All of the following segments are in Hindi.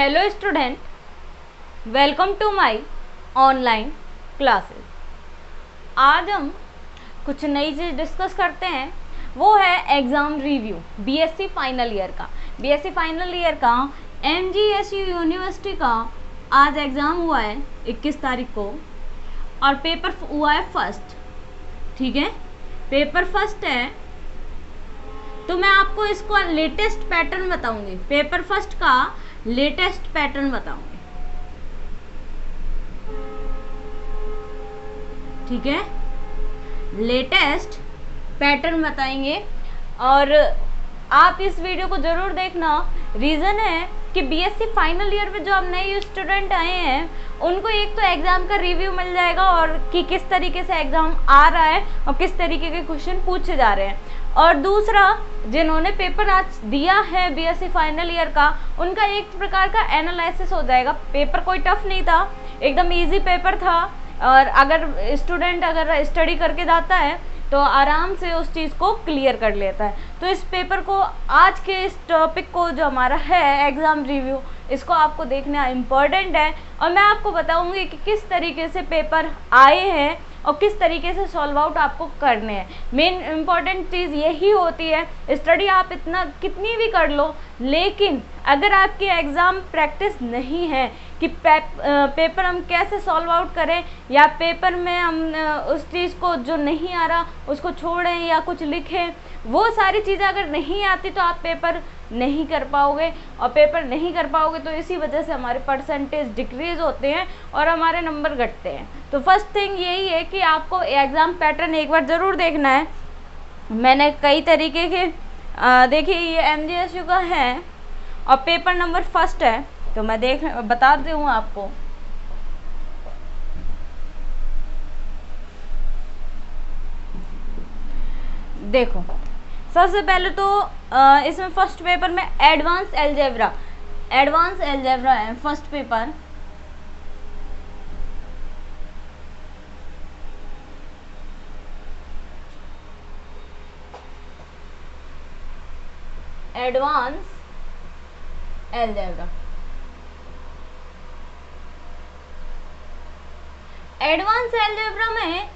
Hello student, welcome to my online classes. आज हम कुछ नई चीज़ डिस्कस करते हैं, वो है exam review BSc final year का। बीएससी फाइनल ईयर का एमजीएसयू यूनिवर्सिटी का आज एग्ज़ाम हुआ है 21 तारीख को, और पेपर हुआ है फर्स्ट। ठीक है, पेपर फर्स्ट है, तो मैं आपको इसका लेटेस्ट पैटर्न बताऊंगी। पेपर फर्स्ट का लेटेस्ट पैटर्न बताऊंगी। ठीक है, लेटेस्ट पैटर्न बताएंगे, और आप इस वीडियो को ज़रूर देखना। रीज़न है कि बीएससी फाइनल ईयर में जो अब नए स्टूडेंट आए हैं उनको एक तो एग्ज़ाम का रिव्यू मिल जाएगा, और कि किस तरीके से एग्ज़ाम आ रहा है और किस तरीके के क्वेश्चन पूछे जा रहे हैं, और दूसरा जिन्होंने पेपर आज दिया है बीएससी फाइनल ईयर का, उनका एक प्रकार का एनालिसिस हो जाएगा। पेपर कोई टफ नहीं था, एकदम इजी पेपर था, और अगर स्टूडेंट अगर स्टडी करके जाता है तो आराम से उस चीज़ को क्लियर कर लेता है। तो इस पेपर को, आज के इस टॉपिक को जो हमारा है एग्ज़ाम रिव्यू, इसको आपको देखना इम्पॉर्टेंट है, और मैं आपको बताऊंगी कि किस तरीके से पेपर आए हैं और किस तरीके से सॉल्व आउट आपको करने हैं। मेन इम्पॉर्टेंट चीज़ यही होती है, स्टडी आप इतना कितनी भी कर लो, लेकिन अगर आपकी एग्ज़ाम प्रैक्टिस नहीं है कि पेपर हम कैसे सॉल्व आउट करें, या पेपर में हम उस चीज़ को जो नहीं आ रहा उसको छोड़ें या कुछ लिखें, वो सारी चीज़ें अगर नहीं आती तो आप पेपर नहीं कर पाओगे, और पेपर नहीं कर पाओगे तो इसी वजह से हमारे परसेंटेज डिक्रीज होते हैं और हमारे नंबर घटते हैं। तो फर्स्ट थिंग यही है कि आपको एग्ज़ाम पैटर्न एक बार ज़रूर देखना है। मैंने कई तरीके के देखिए, ये एमजीएसयू का है और पेपर नंबर फर्स्ट है, तो मैं बताती हूँ आपको। देखो, सबसे पहले तो इसमें फर्स्ट पेपर में एडवांस एलजेब्रा है first paper. Advance algebra, advance algebra में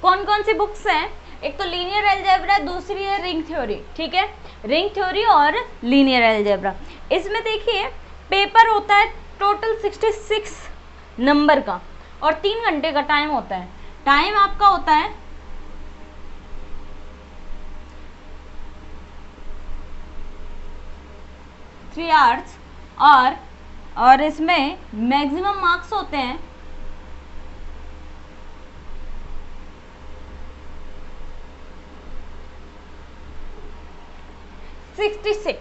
कौन कौन सी बुक्स हैं? एक तो लीनियर एलजेब्रा, दूसरी है रिंग थ्योरी। ठीक है, रिंग थ्योरी और लीनियर एलजेब्रा। इसमें देखिए पेपर होता है टोटल 66 नंबर का, और 3 घंटे का टाइम होता है। टाइम आपका होता है 3 आवर्स, और इसमें मैक्सिमम मार्क्स होते हैं 66।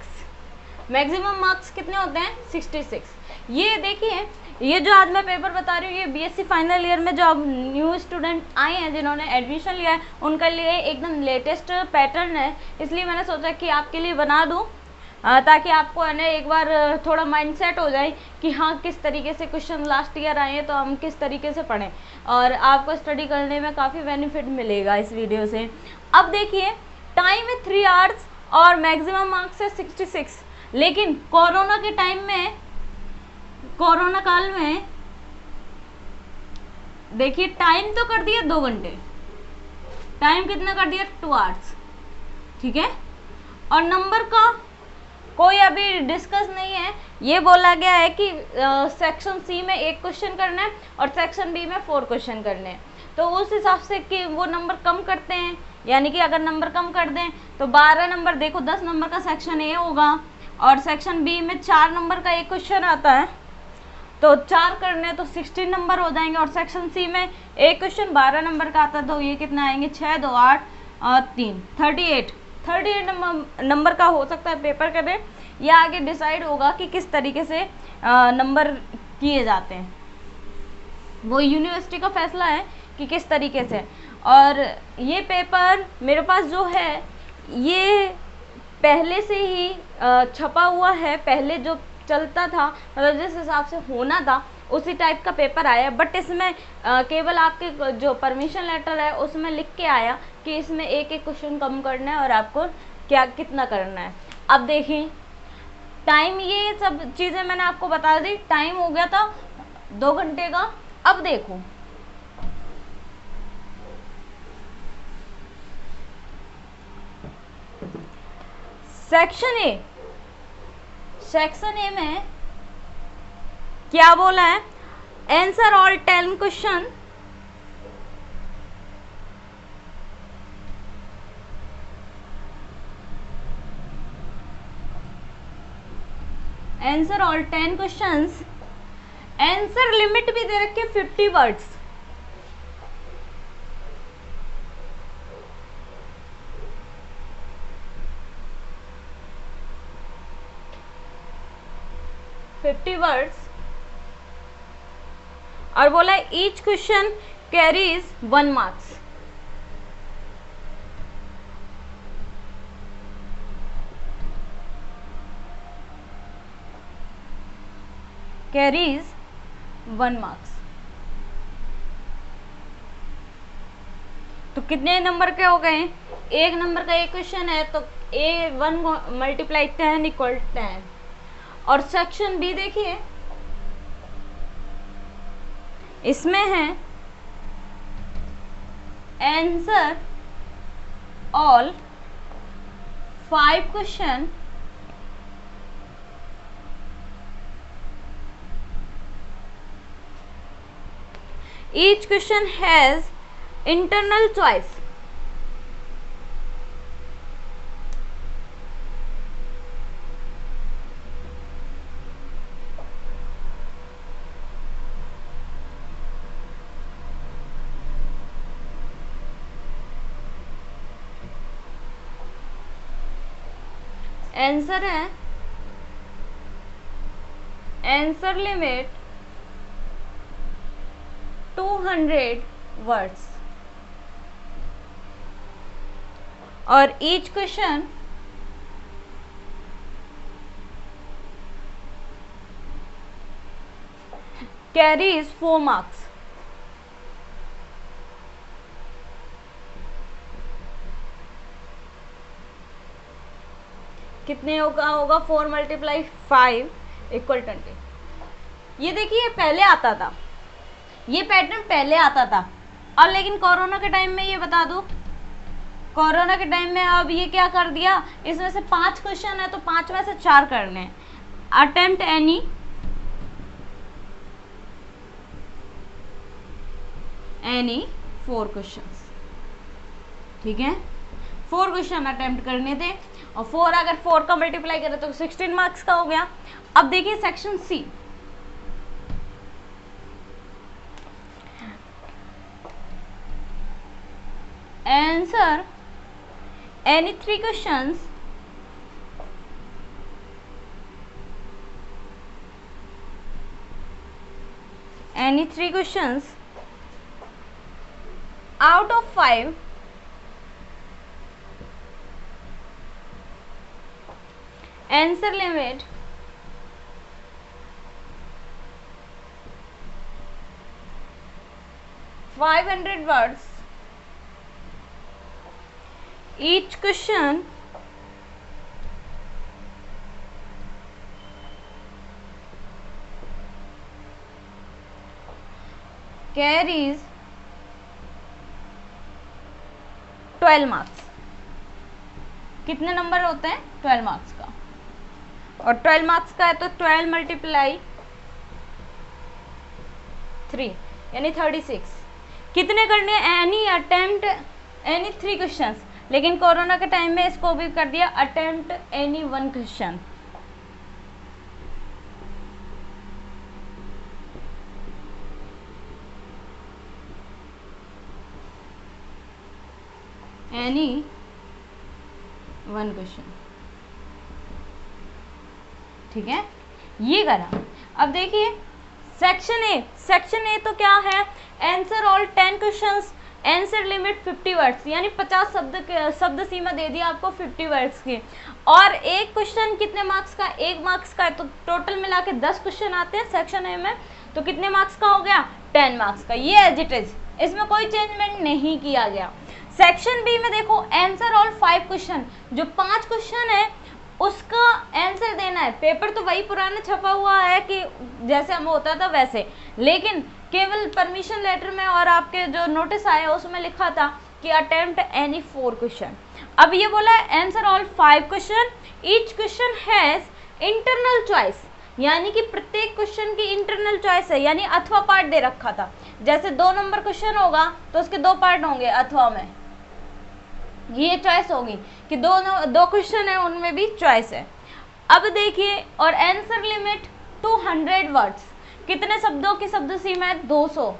मैक्सिमम मार्क्स कितने होते हैं? 66। ये देखिए, ये जो आज मैं पेपर बता रही हूँ, ये बीएससी फाइनल ईयर में जो अब न्यू स्टूडेंट आए हैं जिन्होंने एडमिशन लिया है, उनके लिए एकदम लेटेस्ट पैटर्न है, इसलिए मैंने सोचा कि आपके लिए बना दूँ, ताकि आपको है ना एक बार थोड़ा माइंड सेट हो जाए कि हाँ किस तरीके से क्वेश्चन लास्ट ईयर आए हैं तो हम किस तरीके से पढ़ें, और आपको स्टडी करने में काफ़ी बेनिफिट मिलेगा इस वीडियो से। अब देखिए, टाइम है 3 आवर्स और मैक्सिमम मार्क्स है 66, लेकिन कोरोना के टाइम में, कोरोना काल में देखिए टाइम तो कर दिया 2 घंटे, टाइम कितना कर दिया? 2 आवर्स। ठीक है, और नंबर का कोई अभी डिस्कस नहीं है। ये बोला गया है कि सेक्शन सी में 1 क्वेश्चन करना है और सेक्शन बी में 4 क्वेश्चन करने हैं, तो उस हिसाब से कि वो नंबर कम करते हैं, यानी कि अगर नंबर कम कर दें तो 12 नंबर, देखो 10 नंबर का सेक्शन ए होगा, और सेक्शन बी में 4 नंबर का 1 क्वेश्चन आता है, तो 4 करने तो 16 नंबर हो जाएंगे, और सेक्शन सी में 1 क्वेश्चन 12 नंबर का आता है, तो ये कितना आएंगे? 6, 2, 8 और 3, 38 नंबर का हो सकता है पेपर करें, या आगे डिसाइड होगा कि किस तरीके से नंबर किए जाते हैं, वो यूनिवर्सिटी का फैसला है कि किस तरीके से। और ये पेपर मेरे पास जो है ये पहले से ही छपा हुआ है, पहले जो चलता था, मतलब जिस हिसाब से होना था उसी टाइप का पेपर आया, बट इसमें केवल आपके जो परमिशन लेटर है उसमें लिख के आया कि इसमें 1-1 क्वेश्चन कम करना है और आपको क्या कितना करना है। अब देखिए टाइम, ये सब चीजें मैंने आपको बता दी। टाइम हो गया था 2 घंटे का। अब देखो सेक्शन ए, सेक्शन ए में क्या बोला है, answer all 10 question, answer all 10 questions, answer limit भी दे रखे 50 वर्ड्स। वर्ड्स और बोला each question carries 1 marks. Carries 1 marks. तो कितने नंबर के हो गए, 1 नंबर का एक क्वेश्चन है तो A1 मल्टीप्लाई 10 इक्वल 10। और सेक्शन बी देखिए, इसमें है answer all 5 question, each question has internal choice। Answer है, आंसर लिमिट 200 वर्ड्स और ईच क्वेश्चन कैरीज 4 मार्क्स। कितने होगा 4 मल्टीप्लाई 5 इक्वल 20। ये देखिए पहले आता था, ये पैटर्न पहले आता था और लेकिन कोरोना के टाइम में, ये बता दो कोरोना के टाइम में अब ये क्या कर दिया, इसमें से 5 क्वेश्चन है तो 5 में से 4 करने हैं। अटेम्प्ट एनी 4 क्वेश्चंस, ठीक है, 4 क्वेश्चन अटेम्प्ट करने थे और 4 अगर 4 का मल्टीप्लाई करें तो 16 मार्क्स का हो गया। अब देखिए section C, answer any 3 questions out of 5 answer limit 500 words, each question carries 12 marks. कितने नंबर होते हैं, 12 मार्क्स का, और 12 मार्क्स का है तो 12 मल्टीप्लाई 3 यानी 36। कितने करने, एनी अटेम्प्ट एनी 3 क्वेश्चंस, लेकिन कोरोना के टाइम में इसको भी कर दिया attempt any 1 question. Any 1 question, ठीक है, ये करा। अब देखिए सेक्शन ए तो क्या है, answer all 10 questions, answer limit 50 words, यानी 50 शब्द सीमा दे दी आपको 50 वर्ड्स की। और एक क्वेश्चन कितने मार्क्स का, 1 मार्क्स का है, तो टोटल मिला के 10 क्वेश्चन आते हैं सेक्शन ए में, तो कितने मार्क्स का हो गया, 10 मार्क्स का। ये एज इट इज, इसमें कोई चेंजमेंट नहीं किया गया। सेक्शन बी में देखो आंसर ऑल 5 क्वेश्चन, जो 5 क्वेश्चन है उसका आंसर देना है। पेपर तो वही पुराना छपा हुआ है कि जैसे हम होता था वैसे, लेकिन केवल परमिशन लेटर में और आपके जो नोटिस आया उसमें लिखा था कि अटेम्प्ट एनी 4 क्वेश्चन। अब ये बोला answer all 5 question, each question has internal choice, यानी कि प्रत्येक क्वेश्चन की इंटरनल चॉइस है, यानी अथवा पार्ट दे रखा था। जैसे 2 नंबर क्वेश्चन होगा तो उसके 2 पार्ट होंगे अथवा में, ये चॉइस होगी कि दो क्वेश्चन है उनमें भी चॉइस है। अब देखिए, और आंसर लिमिट 200 वर्ड्स, कितने शब्दों की शब्द सीमा है 200,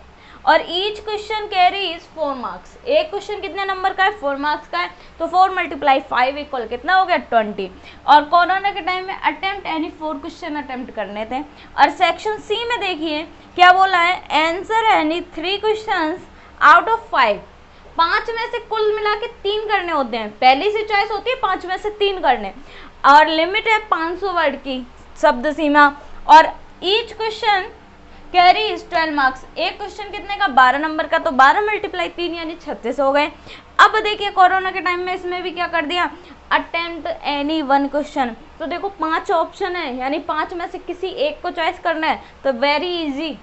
और each question carry is 4 marks. एक क्वेश्चन कितने नंबर का है 4 मार्क्स का है, तो 4 × 5 इक्वल कितना हो गया 20। और कोरोना के टाइम में अटेम्प्ट एनी 4 क्वेश्चन अटेम्प्ट करने थे। और सेक्शन सी में देखिए क्या बोला है, answer any 3 question out of 5, 5 में से कुल मिला के 3 करने होते हैं, पहली सी चॉइस होती है 5 में से 3 करने, और लिमिट है 500 वर्ड की शब्द सीमा, और each question carry is 12 marks. एक क्वेश्चन कितने का 12 नंबर का, तो 12 × 3 यानी 36 हो गए। अब देखिए कोरोना के टाइम में इसमें भी क्या कर दिया, अटेम्प्ट एनी 1 क्वेश्चन, तो देखो 5 ऑप्शन है, यानी 5 में से किसी एक को चॉइस करना है, तो वेरी इजी।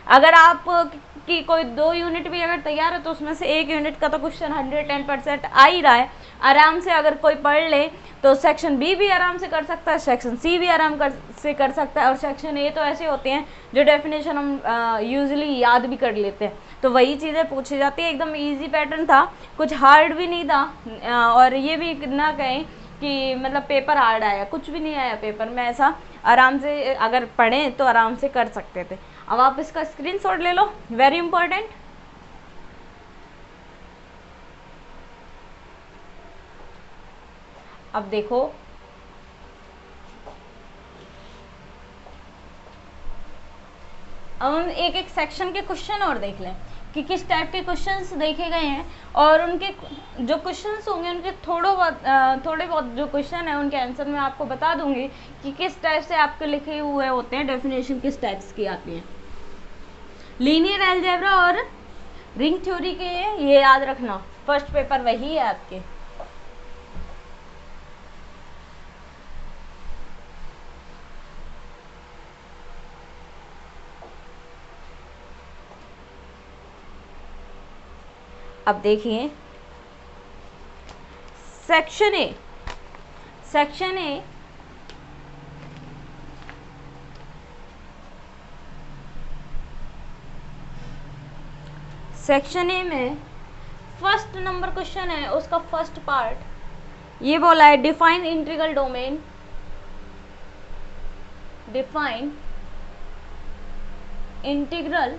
अगर आप कि कोई 2 यूनिट भी अगर तैयार है तो उसमें से 1 यूनिट का तो क्वेश्चन 110% आ ही रहा है आराम से। अगर कोई पढ़ ले तो सेक्शन बी भी आराम से कर सकता है, सेक्शन सी भी आराम से कर सकता है, और सेक्शन ए तो ऐसे होते हैं जो डेफिनेशन हम यूजुअली याद भी कर लेते हैं, तो वही चीज़ें पूछी जाती है। एकदम इजी पैटर्न था, कुछ हार्ड भी नहीं था, और ये भी ना कहें कि मतलब पेपर हार्ड आया, कुछ भी नहीं आया पेपर में ऐसा, आराम से अगर पढ़ें तो आराम से कर सकते थे। अब आप इसका स्क्रीनशॉट ले लो, वेरी इंपॉर्टेंट। अब देखो अब हम एक एक सेक्शन के क्वेश्चन और देख लें कि किस टाइप के क्वेश्चंस देखे गए हैं, और उनके जो क्वेश्चंस होंगे उनके थोड़े बहुत जो क्वेश्चन है उनके आंसर मैं आपको बता दूंगी कि किस टाइप से आपके लिखे हुए होते हैं, डेफिनेशन किस टाइप्स की आती है। लीनियर अलजेब्रा और रिंग थ्योरी के ये याद रखना, फर्स्ट पेपर वही है आपके। अब देखिए section A, section A section A में फर्स्ट नंबर क्वेश्चन है, उसका फर्स्ट पार्ट ये बोला है define integral domain, define integral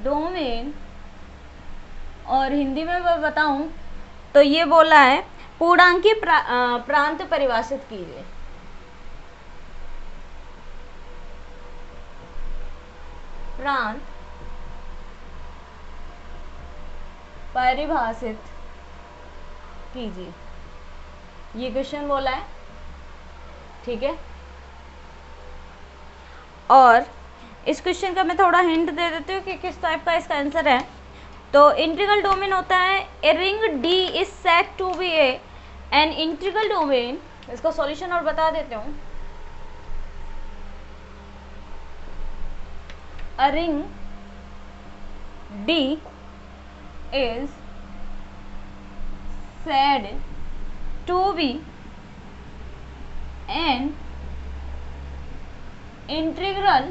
domain, और हिंदी में मैं बताऊं तो ये बोला है पूर्णांकीय प्रांत परिभाषित कीजिए। प्रांत परिभाषित कीजिए, ये क्वेश्चन बोला है, ठीक है। और इस क्वेश्चन का मैं थोड़ा हिंट दे देती हूँ कि किस टाइप का इसका आंसर है। तो इंटीग्रल डोमेन होता है a ring D is said to be an integral domain. इसका सॉल्यूशन और बता देते हूँ। A ring D is said to be an integral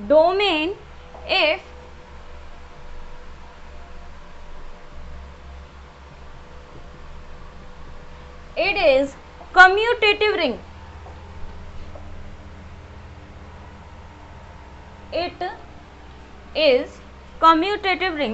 domain if it is commutative ring. It is commutative ring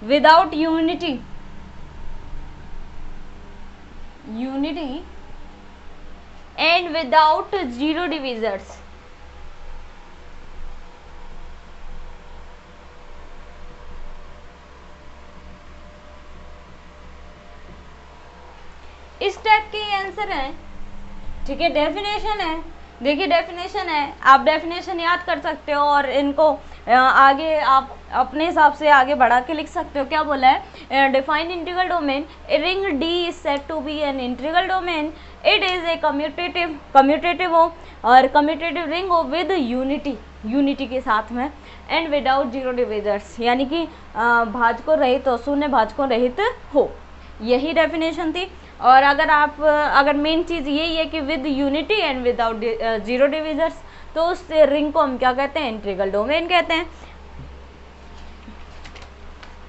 without unity and without zero divisors. इस टाइप के आंसर है। ठीक है, डेफिनेशन है, देखिए डेफिनेशन है, आप डेफिनेशन याद कर सकते हो और इनको आगे आप अपने हिसाब से आगे बढ़ा के लिख सकते हो। क्या बोला है, define integral domain, a ring D is said to be an integral domain, it is a commutative हो और कम्यूटेटिव रिंग हो विद यूनिटी के साथ में, एंड विदाउट जीरो डिविजर्स, यानी कि भाजको रहित हो, शून्य भाजको रहित हो, यही डेफिनेशन थी। और अगर मेन चीज़ यही है कि with unity and without zero divisors, तो उस रिंग को हम क्या कहते हैं, इंटीग्रल डोमेन कहते हैं।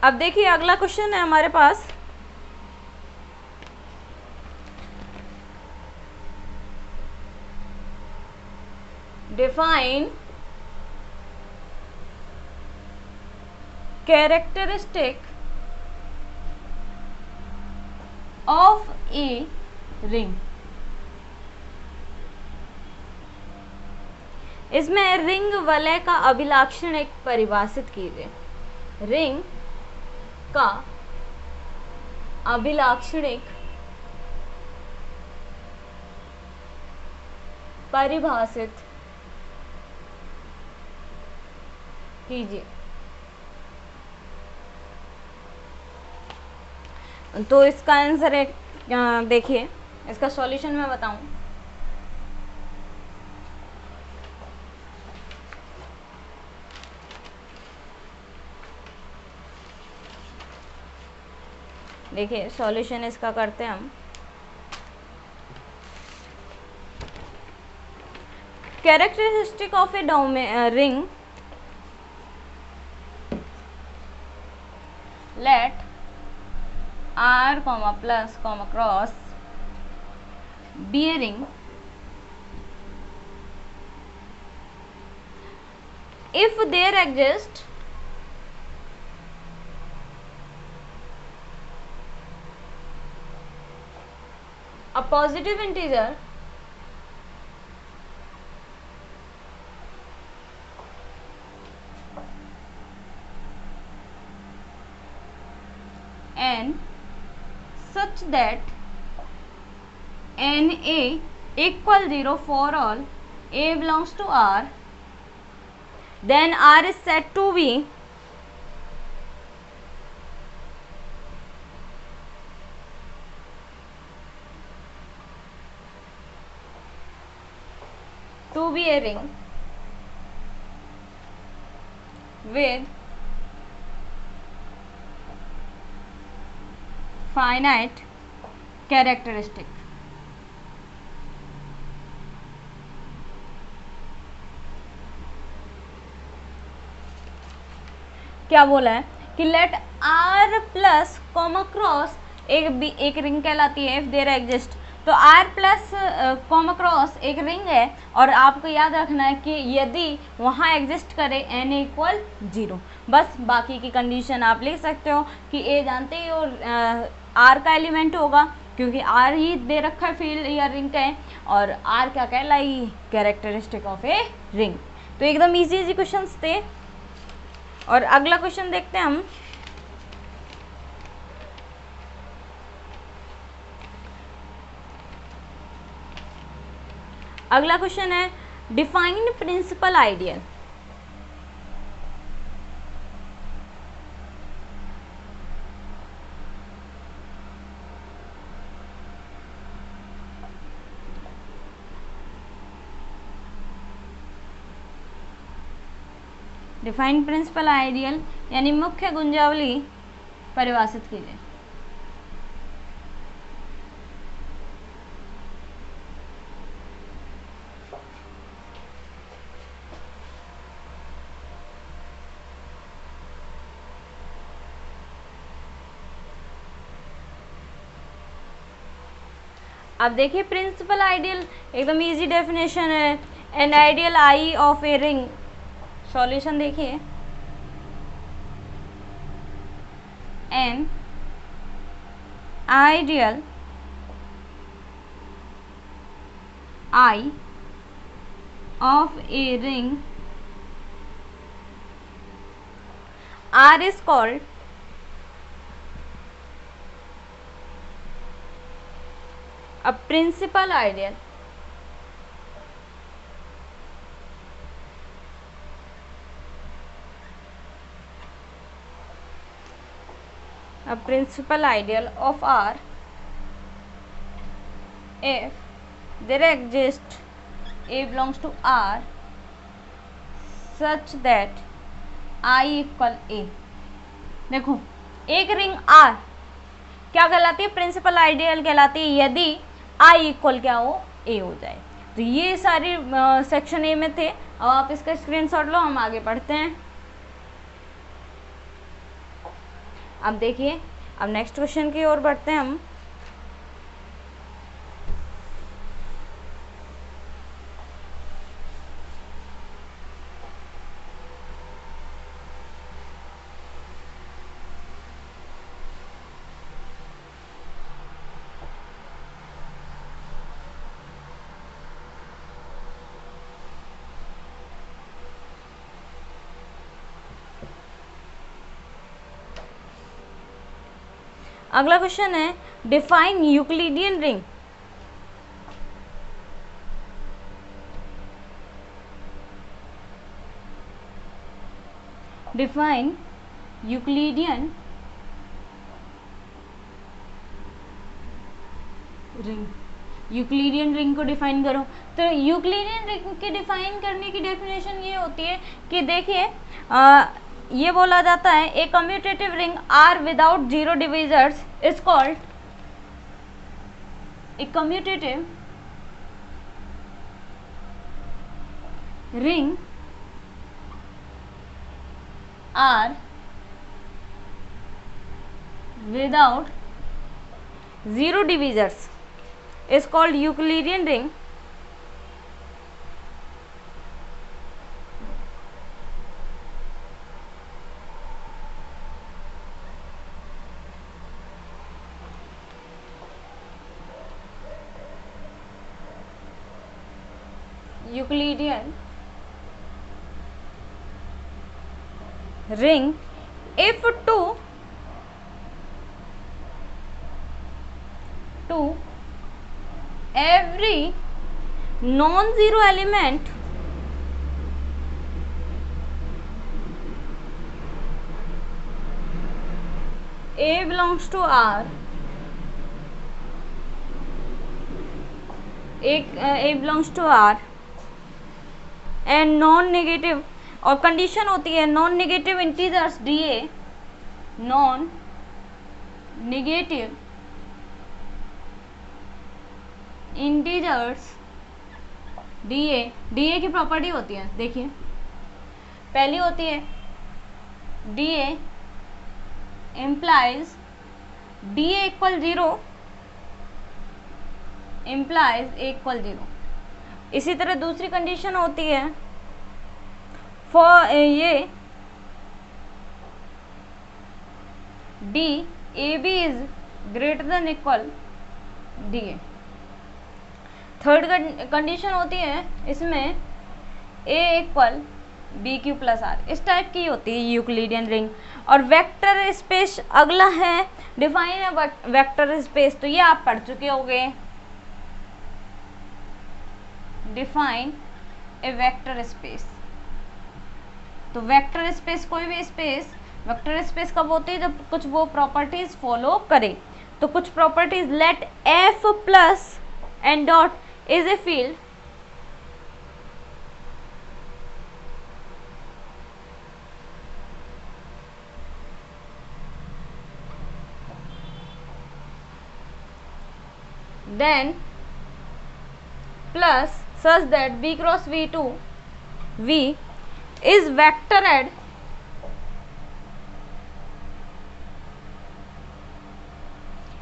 अब देखिए अगला क्वेश्चन है हमारे पास, define characteristic of a ring. इसमें रिंग वलय का अभिलाक्षणिक परिभाषित कीजिए। रिंग का अभिलाक्षणिक परिभाषित कीजिए। तो इसका आंसर है, देखिए इसका सॉल्यूशन मैं बताऊं। देखिए सॉल्यूशन इसका करते हैं हम। Characteristic of a ring, let R, plus, cross be a ring if there exists a positive integer n such that NA equal 0 for all A belongs to R, then R is said to be a ring with finite characteristic. क्या बोला है कि let R plus comma cross एक रिंग कहलाती है, इफ देयर एग्जिस्ट। तो R प्लस कॉमा क्रॉस एक रिंग है और आपको याद रखना है कि यदि वहाँ एग्जिस्ट करे n इक्वल 0, बस बाकी की कंडीशन आप लिख सकते हो कि A जानते ही हो R का एलिमेंट होगा, क्योंकि R ही दे रखा है फील्ड या रिंग का है, और R क्या कहलाई, कैरेक्टरिस्टिक ऑफ ए रिंग। तो एकदम इजी क्वेश्चंस थे। और अगला क्वेश्चन देखते हैं हम। अगला क्वेश्चन है define principal ideal. Define principal ideal यानी मुख्य गुंजावली परिभाषित कीजिए। अब देखिए प्रिंसिपल आइडियल एकदम इजी डेफिनेशन है, an ideal I of a ring. Solution देखिए, an ideal I of a ring R is called A principal ideal of R if there exists A belongs to R such that I equal A। देखो एक रिंग R क्या कहलाती है? प्रिंसिपल आइडियल कहलाती है यदि I इक्वल क्या हो? A हो जाए। तो ये सारी सेक्शन ए में थे। अब आप इसका स्क्रीनशॉट लो, हम आगे पढ़ते हैं। अब देखिए, अब नेक्स्ट क्वेश्चन की ओर बढ़ते हैं हम। अगला क्वेश्चन है define Euclidean ring. Define Euclidean ring. Euclidean ring को डिफाइन करो। तो यूक्लिडियन रिंग के डिफाइन करने की डेफिनेशन ये होती है कि देखिए ये बोला जाता है a commutative ring R without zero divisors is called a commutative ring R without zero divisors is called Euclidean ring। Euclidean ring if two every non-zero element A belongs to R, A belongs to R and non-negative, और कंडीशन होती है non negative integers DA, non negative integers DA की प्रॉपर्टी होती है। देखिए पहली होती है DA implies DA equal 0 implies A equal 0। इसी तरह दूसरी कंडीशन होती है फॉर ये AB is greater than equal DA। Third condition होती है इसमें A equal BQ plus R। इस टाइप की होती है यूक्लिडियन रिंग। और वेक्टर स्पेस अगला है डिफाइन है वेक्टर स्पेस, तो ये आप पढ़ चुके होंगे। Define a vector space. तो वेक्टर स्पेस कोई भी स्पेस वेक्टर स्पेस कब होती है? जब कुछ वो प्रॉपर्टीज फॉलो करे। तो कुछ properties let F plus and dot is a field then plus such that B cross V2 V is vectored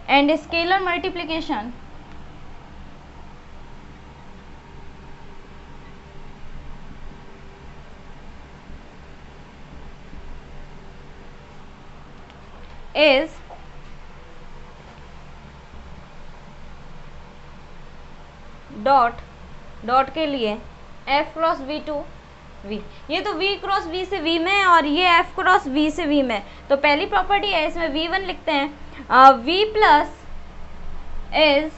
and scalar multiplication is dot के लिए F क्रॉस V2 V। ये तो V क्रॉस V से V में है और ये F क्रॉस V से V में। तो पहली प्रॉपर्टी है इसमें V1 लिखते हैं। V plus is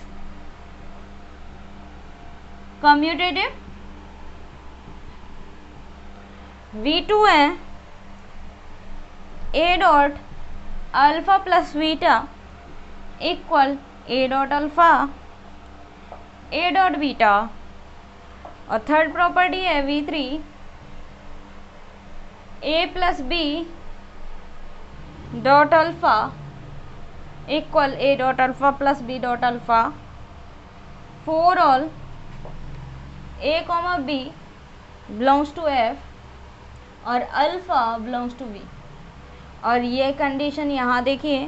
commutative V2 है A dot alpha plus beta equal A dot alpha A dot beta, और थर्ड प्रॉपर्टी है V3 A प्लस B dot alpha equal A dot alpha plus B dot alpha for all A comma B belongs to F और अल्फा बिलोंग्स टू B। और ये कंडीशन यहाँ देखिए,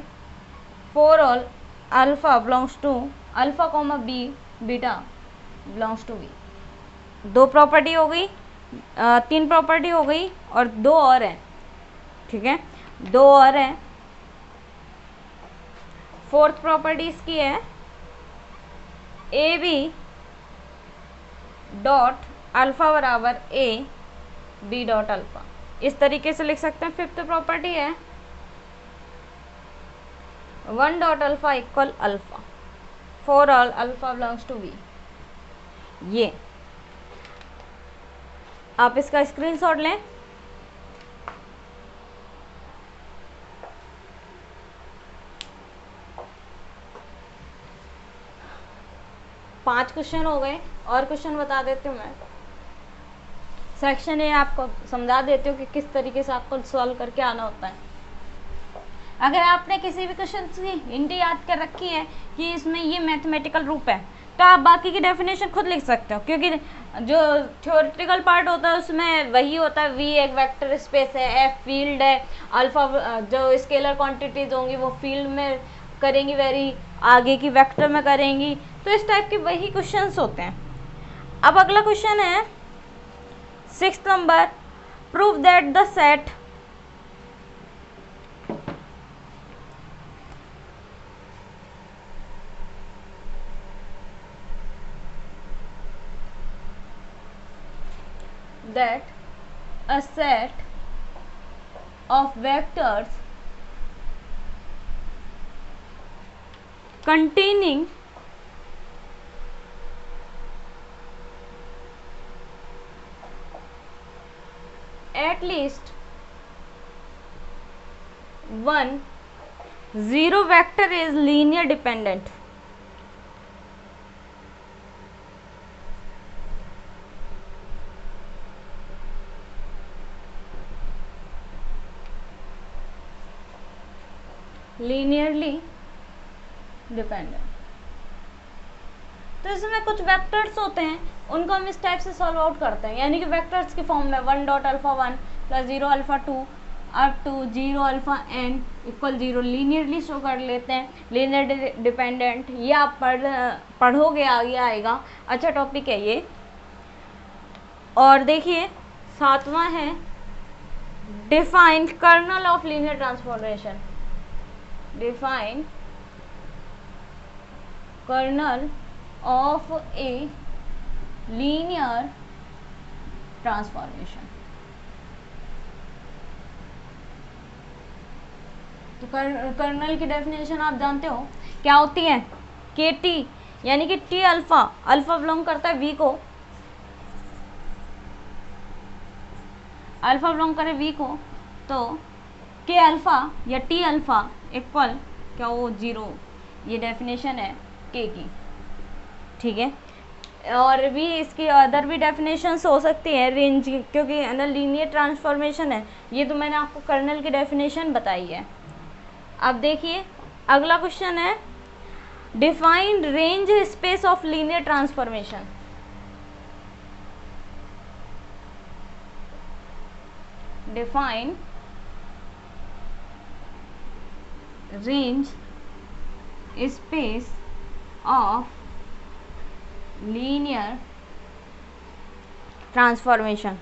for all alpha belongs to alpha comma B beta belongs to B। दो प्रॉपर्टी हो गई, तीन प्रॉपर्टी हो गई और दो और हैं, ठीक है, दो और हैं। फोर्थ प्रॉपर्टी इसकी है ए बी डॉट अल्फा बराबर ए बी डॉट अल्फा, इस तरीके से लिख सकते हैं। फिफ्थ प्रॉपर्टी है one dot alpha equal alpha for all alpha belongs to B. ये आप इसका स्क्रीनशॉट लें। पांच क्वेश्चन हो गए, और क्वेश्चन बता देती हूँ मैं। सेक्शन ए आपको समझा देती हूँ कि किस तरीके से आपको सॉल्व करके आना होता है। अगर आपने किसी भी क्वेश्चन की हिंट याद कर रखी है कि इसमें ये मैथमेटिकल रूप है, तो आप बाकी की डेफिनेशन खुद लिख सकते हो, क्योंकि जो थ्योरेटिकल पार्ट होता है उसमें वही होता है। वी एक वेक्टर स्पेस है, एफ फील्ड है, अल्फा जो स्केलर क्वांटिटीज होंगी वो फील्ड में करेंगी वेरी, आगे की वेक्टर में करेंगी, तो इस टाइप के वही क्वेश्चंस होते हैं। अब अगला क्वेश्चन है 6th number, prove that the set that a set of vectors containing at least one zero vector is linear dependent. Linearly dependent. तो इसमें कुछ वेक्टर्स होते हैं, उनको हम इस टाइप से सॉल्व आउट करते हैं, यानी कि वेक्टर्स की फॉर्म में one dot alpha one plus zero alpha two up to zero alpha n equal zero, linearly show कर लेते हैं, लीनियर डिपेंडेंट। ये आप पढ़ोगे, आगे आएगा, अच्छा टॉपिक है ये। और देखिए 7वां है define kernel of linear transformation. Define kernel of a linear transformation। तो कर्नल की डेफिनेशन आप जानते हो क्या होती है, के टी यानी कि टी अल्फा, अल्फा बिलोंग करता है वी को, अल्फा बिलोंग करे वी को, तो के अल्फा या टी अल्फा इक्वल क्या वो जीरो, ये डेफिनेशन है के की, ठीक है। और भी इसकी अदर भी डेफिनेशंस हो सकती है रेंज, क्योंकि है ना लीनियर ट्रांसफॉर्मेशन है, ये तो मैंने आपको कर्नल की डेफिनेशन बताई है। अब देखिए अगला क्वेश्चन है define range space of linear transformation. Define range space of linear transformation।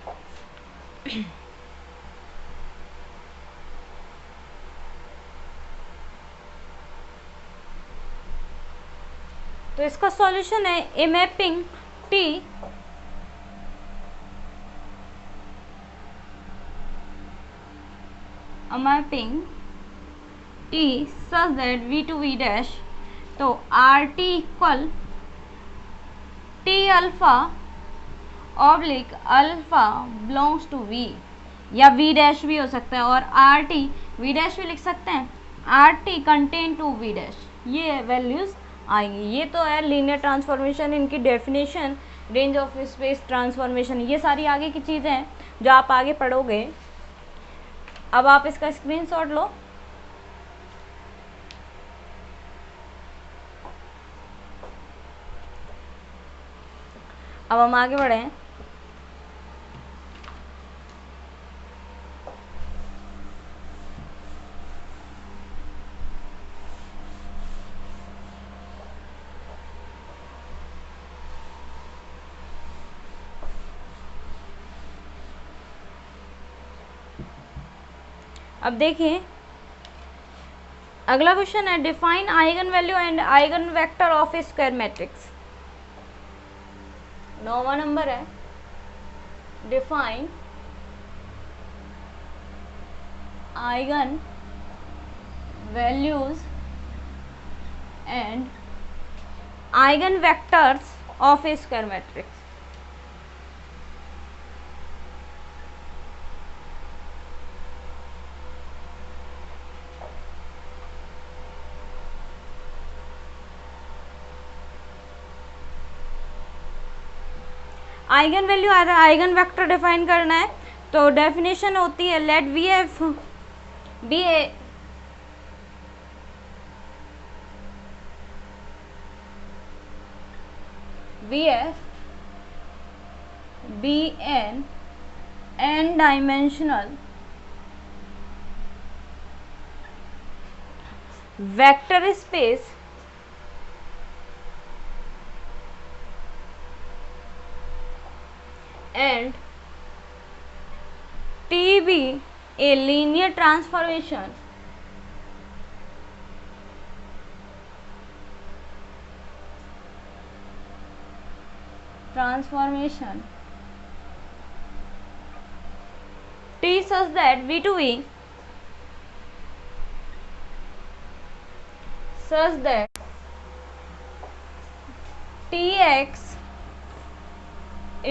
तो इसका सॉल्यूशन है a mapping T mapping T such that V to V dash, तो R T equal T alpha oblique alpha belongs to V, या वी डैश भी हो सकता है, और आर टी वी डैश भी लिख सकते हैं, R T contain to V dash, ये वैल्यूज आएंगी। ये तो है लीनियर ट्रांसफॉर्मेशन, इनकी definition, range of space transformation, ये सारी आगे की चीज़ें हैं जो आप आगे पढ़ोगे। अब आप इसका स्क्रीनशॉट लो। अब हम आगे बढ़े। अब देखिए अगला क्वेश्चन है, define eigen value and eigen vector of a square matrix. 9वां नंबर है, define eigen values and eigen vectors of a square matrix. Eigen value आ रहा है, आइगन वेक्टर डिफाइन करना है, तो डेफिनेशन होती है let V F be a V F be n dimensional vector space and T be a linear transformation T such that V to V such that Tx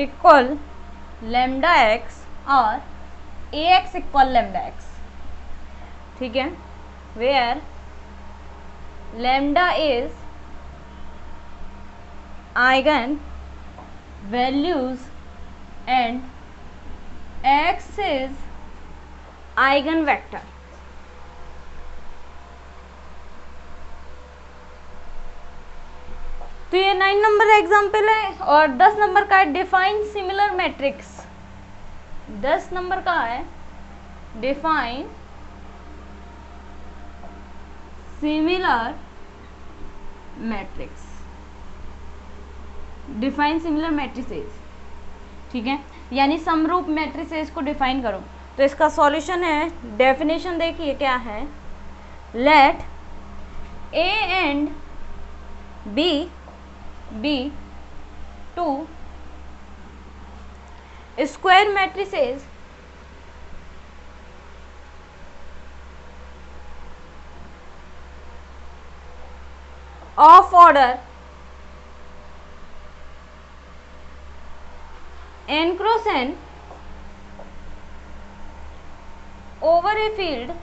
equal lambda x और A x equal lambda x, ठीक है, where lambda is eigen values and x is eigenvector. तो ये 9 नंबर एग्जाम्पल है, और 10 नंबर का है डिफाइन सिमिलर मैट्रिक्स। 10 नंबर का है define similar matrix, define similar matrices, ठीक है, यानी समरूप मैट्रिसेस को डिफाइन करो। तो इसका सॉल्यूशन है, डेफिनेशन देखिए क्या है, let A and B be two square matrices of order n cross n over a field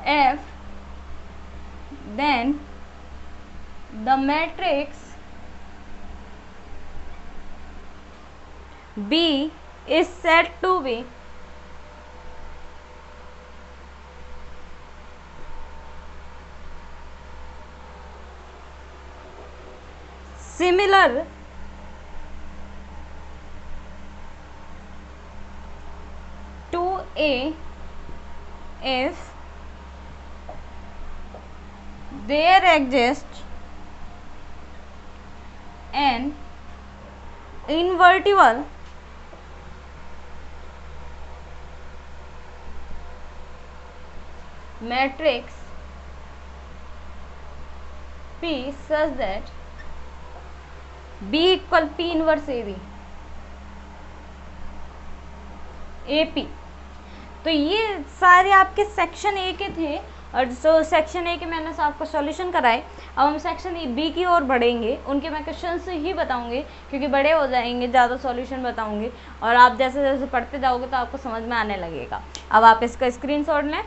F, then the matrix B is said to be similar to A if there exists an invertible matrix P such that B equal P inverse AB AP। तो ये सारे आपके सेक्शन ए के थे, और जो सेक्शन ए के मैंने आपको सॉल्यूशन कराए, अब हम सेक्शन बी की ओर बढ़ेंगे। उनके मैं क्वेश्चंस ही बताऊंगी क्योंकि बड़े हो जाएंगे, ज़्यादा सॉल्यूशन बताऊंगी और आप जैसे जैसे पढ़ते जाओगे तो आपको समझ में आने लगेगा। अब आप इसका स्क्रीनशॉट लें।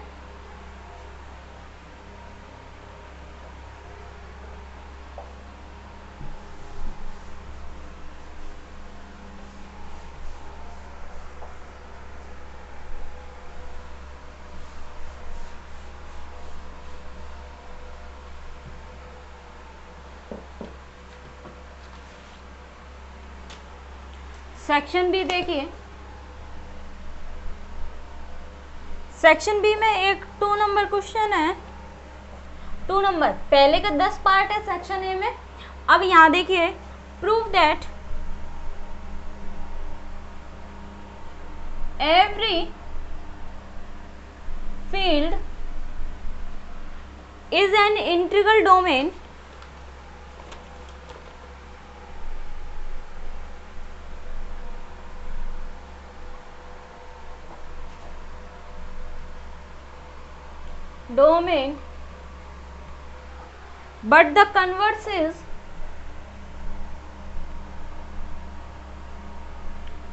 सेक्शन बी देखिए, सेक्शन बी में एक 2 नंबर क्वेश्चन है। 2 नंबर, पहले का 10 पार्ट है सेक्शन ए में। अब यहां देखिए, prove that every field is an integral domain but the converse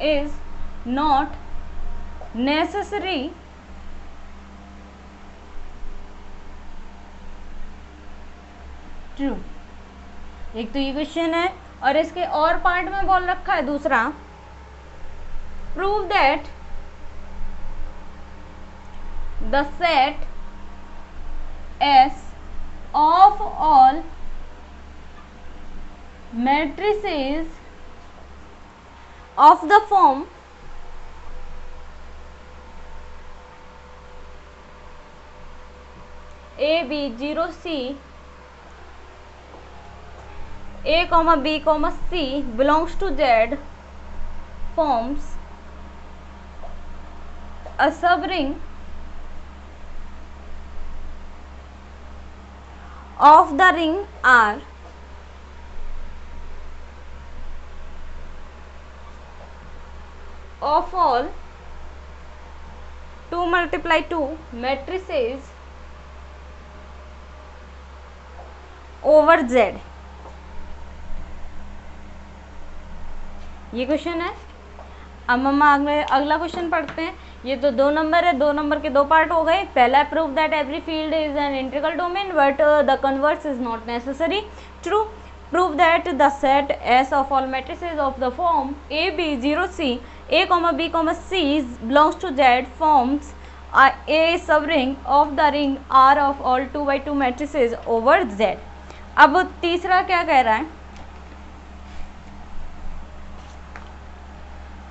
is not necessary true। एक तो ये क्वेश्चन है और इसके और पार्ट में बोल रखा है दूसरा, prove that the set S of all matrices of the form A B 0 C A comma B comma C belongs to Z forms a subring of the ring R of all 2 multiply 2 matrices over Z। ये क्वेश्चन है। अब हम अगला क्वेश्चन पढ़ते हैं। ये तो 2 नंबर है, 2 नंबर के 2 पार्ट हो गए। पहला, prove that every field is an integral domain but the converse is not necessary true. Prove that the set S of all matrices of the form A B 0 C A comma B comma C belongs to Z forms a subring of the ring R of all 2 by 2 matrices over Z। अब तीसरा क्या कह रहा है,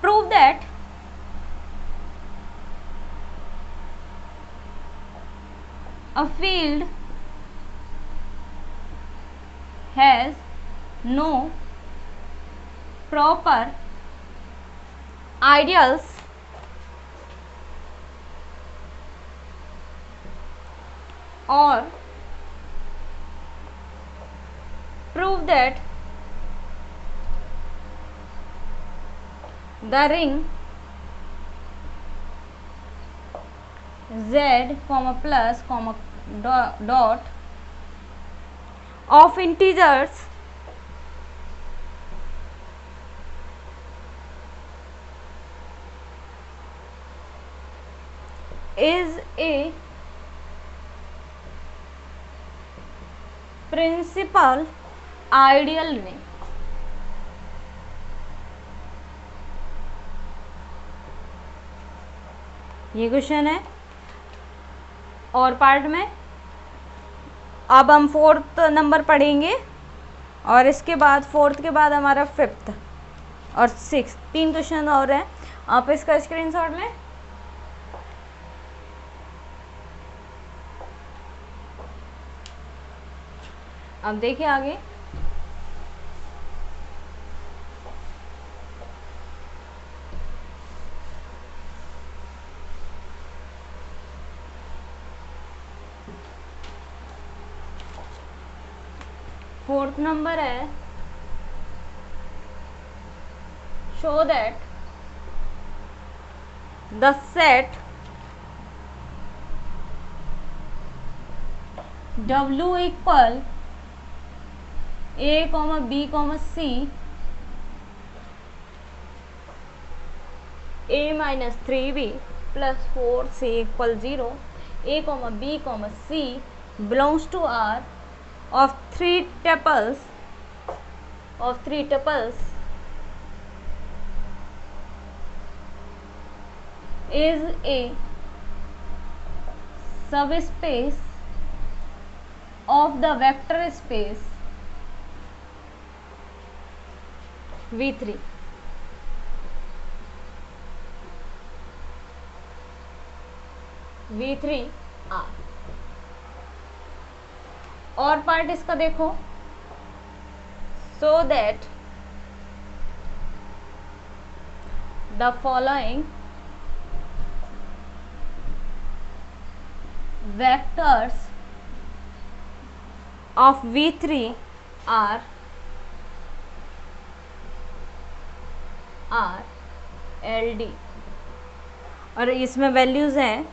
prove that a field has no proper ideals or prove that the ring Z comma plus comma dot of integers is a principal ideal ring। ये क्वेश्चन है और पार्ट में। अब हम 4th नंबर पढ़ेंगे और इसके बाद 4th के बाद हमारा 5th और 6th 3 क्वेश्चन और हैं। आप इसका स्क्रीनशॉट लें। अब देखिए आगे, फोर्थ नंबर है, show that the set W equal A, B, C A minus 3B plus 4C equal 0. A, B, C belongs to R of three tuples is a subspace of the vector space V3. V3 R. और पार्ट इसका देखो, so that the following vectors of V3 are LD, और इसमें वैल्यूज हैं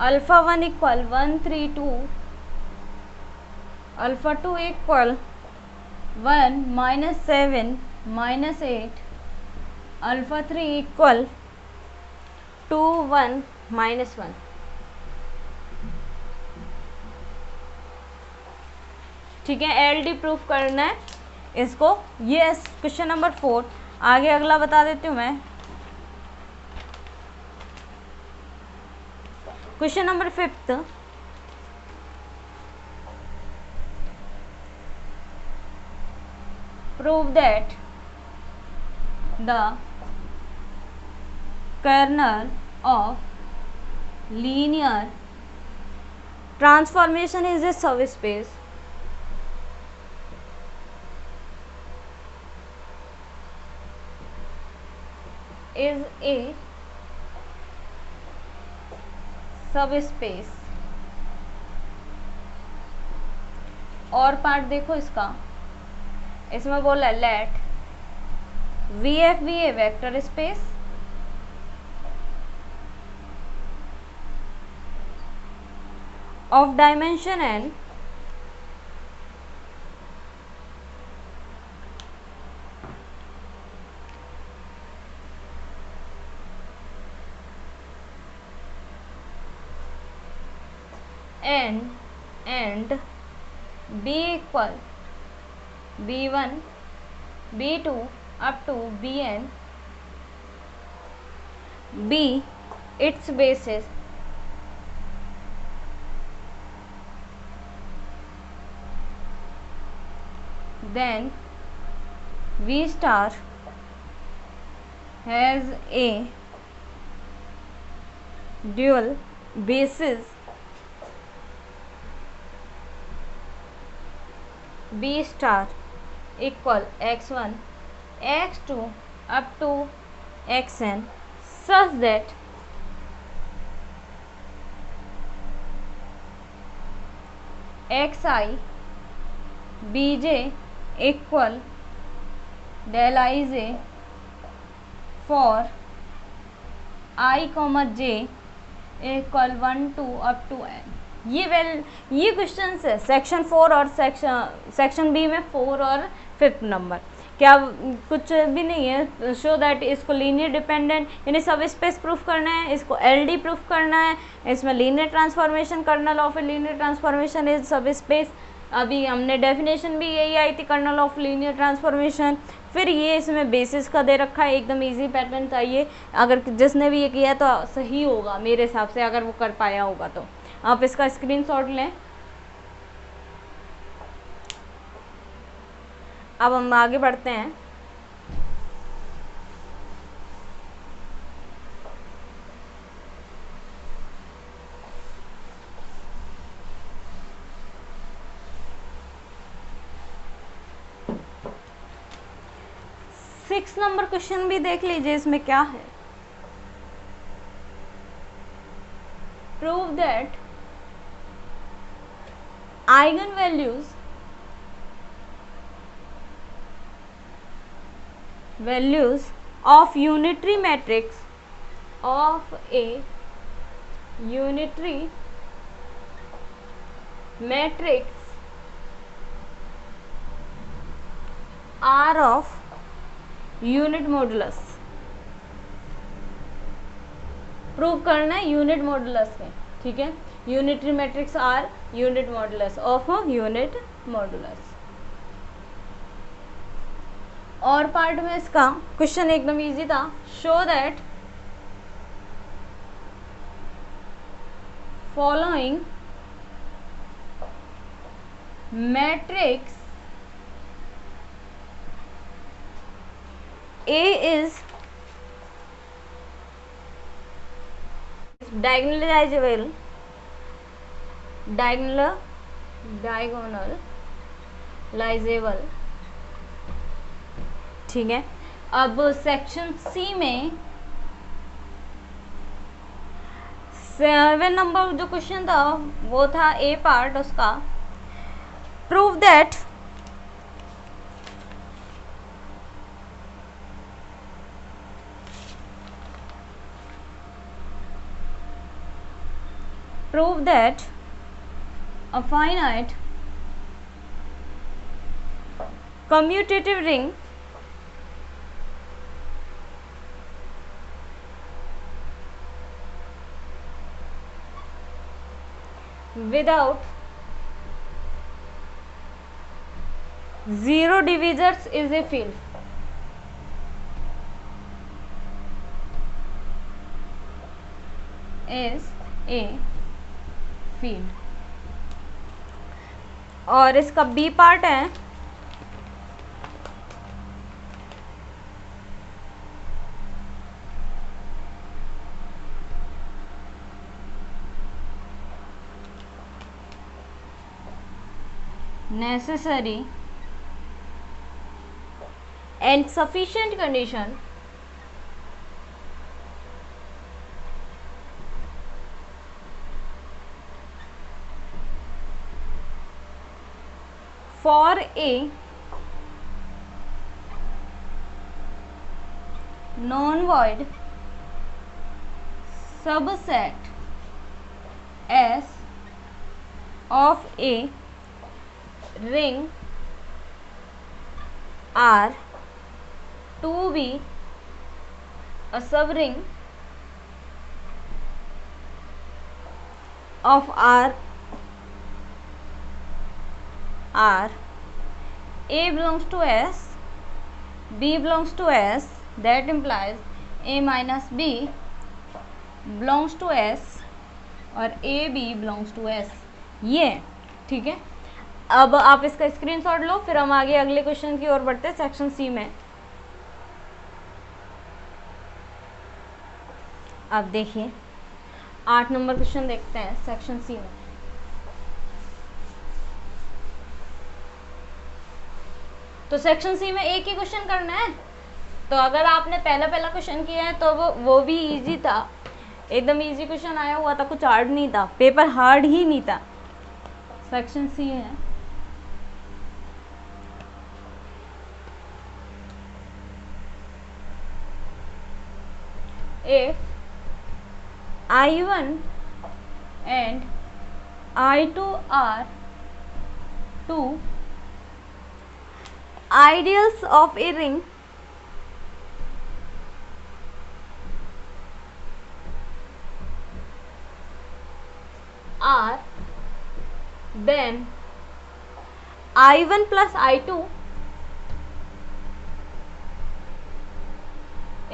alpha 1 equal 1 3 2, alpha 2 equal 1 -7 -8, alpha 3 equal 2 1 -1. ठीक है, LD प्रूफ करना है इसको. ये क्वेश्चन नंबर 4. आगे अगला बता देती हूँ मैं. Question number 5. Prove that the kernel of linear transformation is a subspace. is a subspace. और पार्ट देखो इसका, इसमें बोला let VF be a vector space of dimension n and B equal B1 B2 up to Bn, B its basis, then V star has a dual basis B star equal x1 x2 up to xn such that xi bj equal del ij for I, j equal 1 2 up to n. ये क्वेश्चन है सेक्शन 4 और सेक्शन बी में 4 और 5 नंबर. क्या कुछ भी नहीं है. शो दैट इसको लीनियर डिपेंडेंट यानी सब स्पेस प्रूफ करना है, इसको LD प्रूफ करना है, इसमें linear transformation kernel of a linear transformation is subspace. अभी हमने डेफिनेशन भी यही आई थी कर्नल ऑफ लीनियर ट्रांसफॉर्मेशन. फिर ये इसमें बेसिस का दे रखा है, एकदम इजी पैटर्न था ये. अगर जिसने भी ये किया तो सही होगा मेरे हिसाब से, अगर वो कर पाया होगा तो आप इसका स्क्रीनशॉट लें. अब हम आगे बढ़ते हैं. सिक्स नंबर क्वेश्चन भी देख लीजिए, इसमें क्या है. Prove that eigenvalues of unitary matrix of a unitary matrix are of unit modulus, prove करना है यूनिट मॉडुलस में, ठीक है। Unitary matrix are unit modulus of unit modulus. और पार्ट में इसका क्वेश्चन एकदम इजी था। Show that following matrix A is diagonalizable, diagonalizable, ठीक है। अब सेक्शन सी में 7 नंबर जो क्वेश्चन था वो था ए पार्ट उसका, prove that a finite commutative ring without zero divisors is a field. Is a field. और इसका बी पार्ट है necessary and sufficient condition for a non-void subset S of a ring R to be a subring of R A belongs to S, B belongs to S, that implies A minus B belongs to S और A B belongs to S, ये ठीक है। अब आप इसका स्क्रीनशॉट लो, फिर हम आगे अगले क्वेश्चन की ओर बढ़ते हैं सेक्शन सी में। अब देखिए 8 नंबर क्वेश्चन देखते हैं सेक्शन सी में। तो सेक्शन सी में एक ही क्वेश्चन करना है, तो अगर आपने पहला क्वेश्चन किया है तो वो भी इजी था, एकदम इजी क्वेश्चन आया हुआ था, कुछ हार्ड नहीं था, पेपर हार्ड ही नहीं था। सेक्शन सी है if I1 and I2 are two ideals of a ring are, then I1 plus I2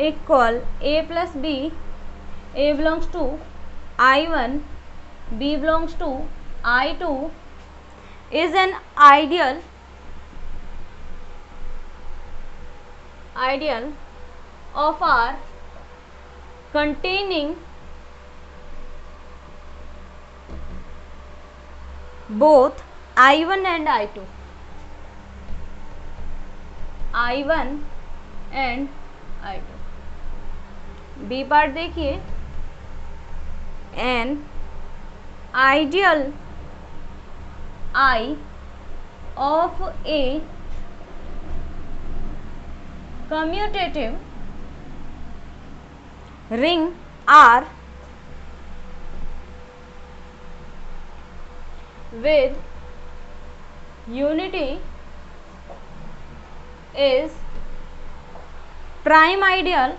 equal A plus B, A belongs to I1, B belongs to I2 is an ideal of R containing both I1 and I2, I1 and I2। B part देखिए, an ideal I of a commutative ring R with unity is prime ideal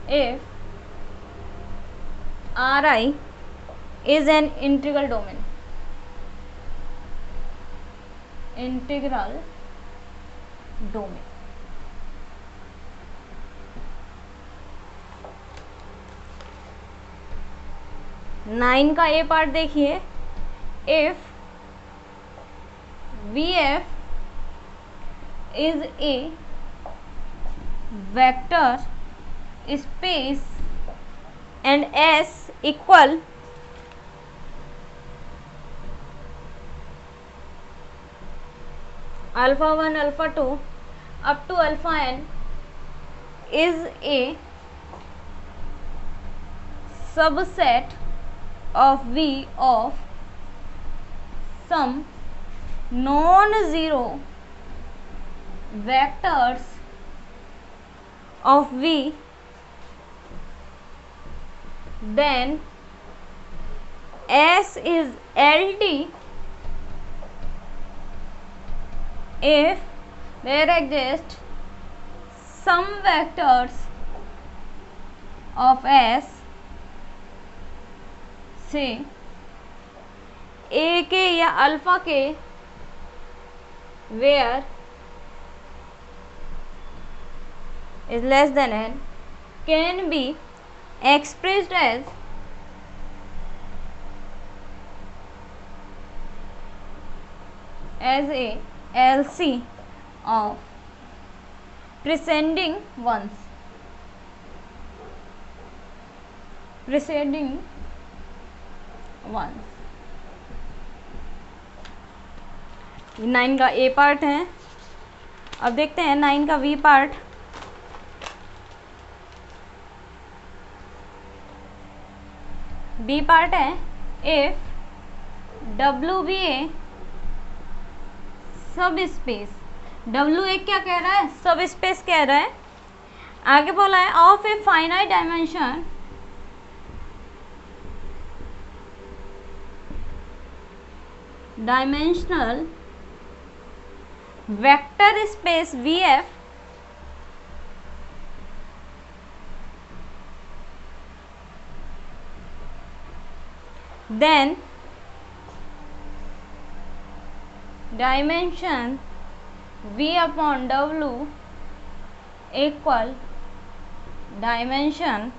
if Ri is an integral domain. Integral domain. Nine का ए पार्ट देखिए, if VF is a vector space and S equal alpha 1 alpha 2 up to alpha n is a subset of V of some non-zero vectors of V, then S is LT if there exist some vectors of S से ए के या अल्फा के where is less than n can be expressed as a LC of preceding ones. Nine का ए पार्ट है। अब देखते हैं नाइन का वी पार्ट। बी पार्ट है, इफ डब्ल्यू बी ए सब स्पेस, डब्ल्यू ए क्या कह रहा है, सब स्पेस कह रहा है। आगे बोला है of a finite dimension dimensional vector space VF then dimension V upon W equal dimension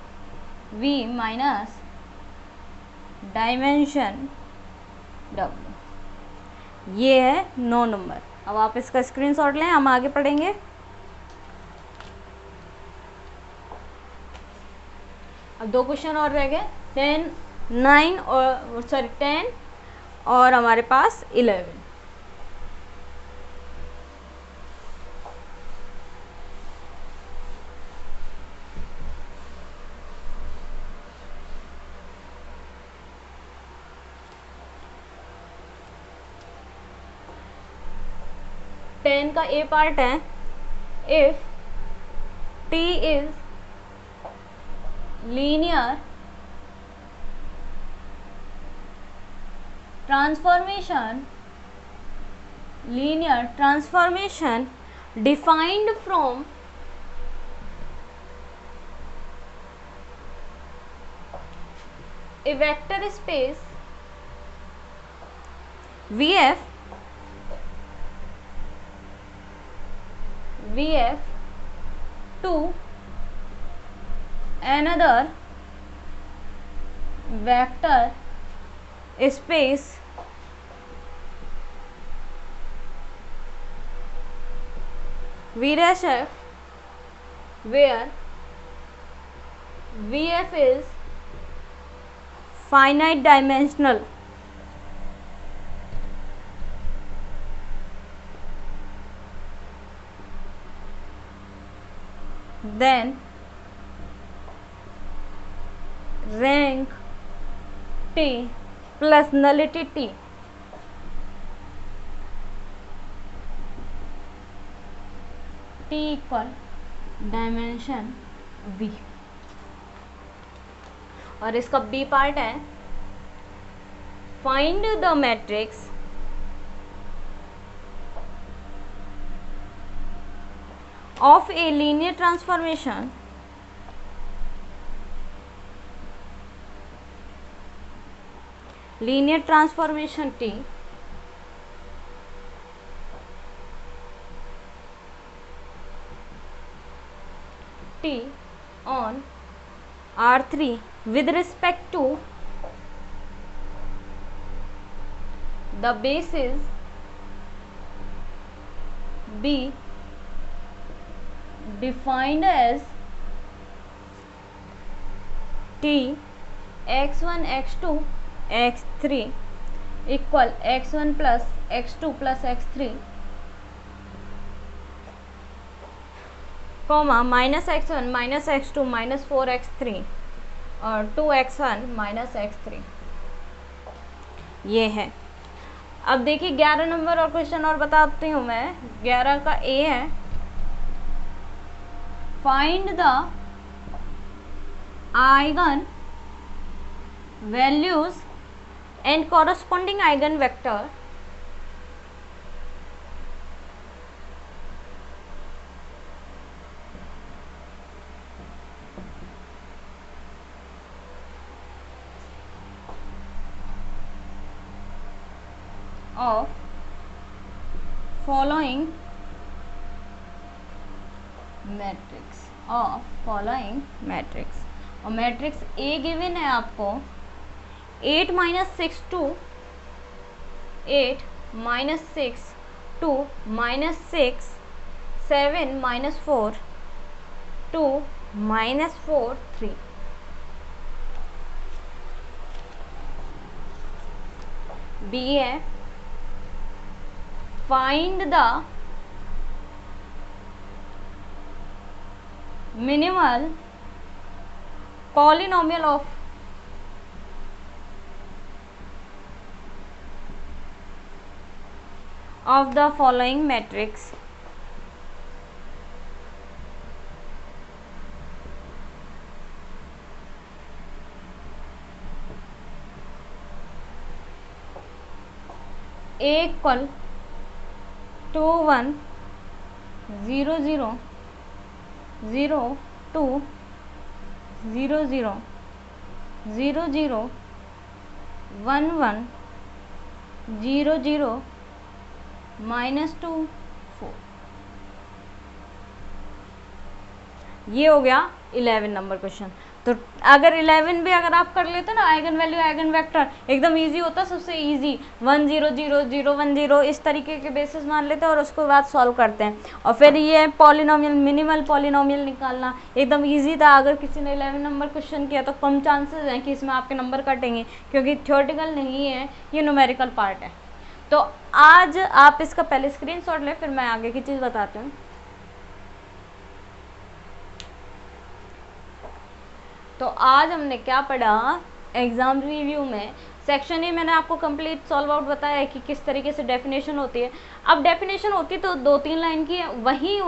V minus dimension W। ये है 9 नंबर। अब आप इसका स्क्रीनशॉट लें, हम आगे पढ़ेंगे। अब 2 क्वेश्चन और रह गए, 10 और हमारे पास 11। टेन का ए पार्ट है, if T is linear transformation defined from a vector space VF to another vector space V dash F, where VF is finite dimensional, then rank T plus nullity T equal dimension V। और इसका बी पार्ट है find the matrix of a linear transformation T on R3 with respect to the basis B defined as T x1 x2 x3 equal x1 plus x2 plus x3 comma minus x1 minus x2 minus 4x3 और 2x1 minus x3 ये है। अब देखिए 11 नंबर और क्वेश्चन और बताती हूँ मैं। 11 का ए है find the eigen values and corresponding eigen vector of following matrix और मैट्रिक्स ए गिवन है आपको 8 minus 6 2 8 minus 6 2 minus 6 7 minus 4 2 minus 4 3 B है find the minimal polynomial of the following matrix A equal 2 1 0 0 0 2 0 0 0 0 1 1 0 0 minus 2 4 ये हो गया 11 नंबर क्वेश्चन। तो अगर 11 भी अगर आप कर लेते ना आइगन वैल्यू आइगन वेक्टर एकदम इजी होता, सबसे इजी 1 0 0 0 1 0 इस तरीके के बेसिस मान लेते हैं और उसके बाद सॉल्व करते हैं। और फिर ये पॉलिनोमियल मिनिमल पॉलिनोमियल निकालना एकदम इजी था। अगर किसी ने 11 नंबर क्वेश्चन किया तो कम चांसेस हैं कि इसमें आपके नंबर कटेंगे, क्योंकि थ्योरेटिकल नहीं है, ये न्यूमेरिकल पार्ट है। तो आज आप इसका पहले स्क्रीनशॉट लें, फिर मैं आगे की चीज़ बताती हूँ। तो आज हमने क्या पढ़ा एग्जाम रिव्यू में, सेक्शन ए मैंने आपको कंप्लीट सॉल्व आउट बताया है कि किस तरीके से डेफिनेशन होती है। अब डेफिनेशन होती तो 2-3 लाइन की है, वहीं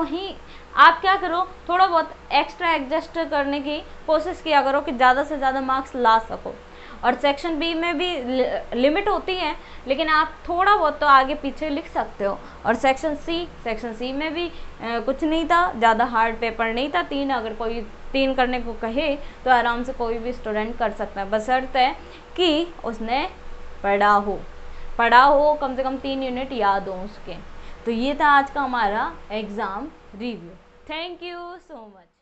आप क्या करो थोड़ा बहुत एक्स्ट्रा एडजस्ट करने की कोशिश किया करो कि ज़्यादा से ज़्यादा मार्क्स ला सको। और सेक्शन बी में भी लिमिट होती है, लेकिन आप थोड़ा बहुत तो आगे पीछे लिख सकते हो। और सेक्शन सी में भी कुछ नहीं था, ज़्यादा हार्ड पेपर नहीं था। 3 अगर कोई 3 करने को कहे तो आराम से कोई भी स्टूडेंट कर सकता है, बशर्ते है कि उसने पढ़ा हो कम से कम 3 यूनिट याद हो उसके। तो ये था आज का हमारा exam review. Thank you so much.